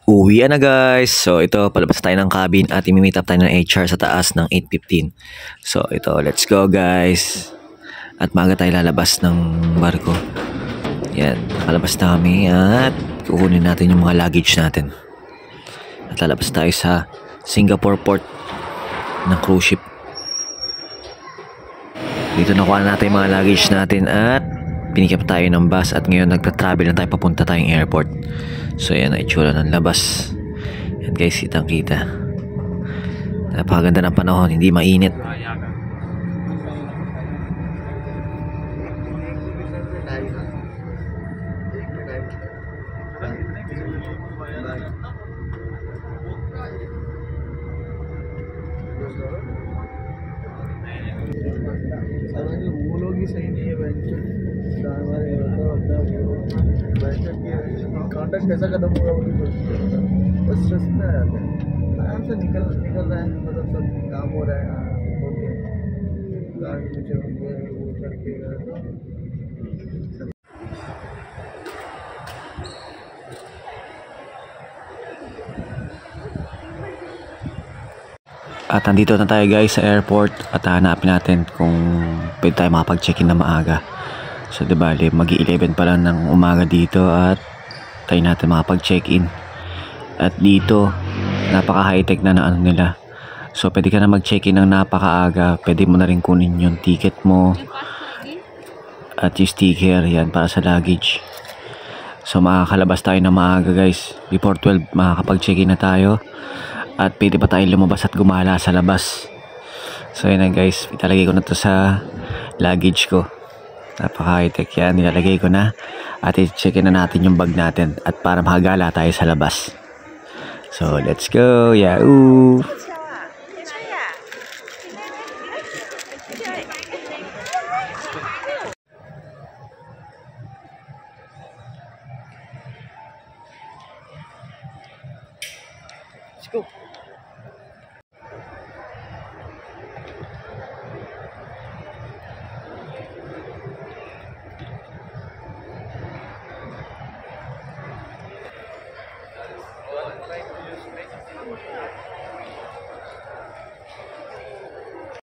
Uwi na guys. So ito, palabas tayo ng cabin at imi-meet up tayo ng HR sa taas ng 8:15. So ito, let's go guys. At maaga tayo lalabas ng barko. Yan, palabas na kami at kukunin natin yung mga luggage natin. At lalabas tayo sa Singapore port ng cruise ship. Dito nakuha natin yung mga luggage natin at pinikip tayo ng bus at ngayon nagta-travel na tayo papunta tayong airport. So yan ang itsura ng labas. Yan guys, kitang kita. Napakaganda ng panahon, hindi mainit. वो लोग ही सही नहीं है हमारे कॉन्टेक्ट कैसा खत्म होगा वो नहीं सोचते, बस स्ट्रेस में आ जाते हैं। आराम से निकल रहा है, मतलब सब काम हो रहा है, ओके गाड़ी मुझे वो करके At nandito na tayo guys sa airport at hanapin natin kung pwede tayo makapag-check-in na maaga. So diba, mag-11 pa lang ng umaga dito at tayo natin makapag-check-in. At dito, napaka-high-tech na ano nila. So pwede ka na mag-check-in ng napakaaga. Pwede mo na rin kunin yung ticket mo at yung sticker, yan, para sa luggage. So makakalabas tayo na maaga guys. Before 12 makakapag-check-in na tayo. At pwede pa tayo lumabas at gumala sa labas. So yun na guys, italagay ko na to sa luggage ko. Napaka high tech yan, nilalagay ko na. At i-checkin na natin yung bag natin. At para makagala tayo sa labas. So let's go, yahoo! Let's go.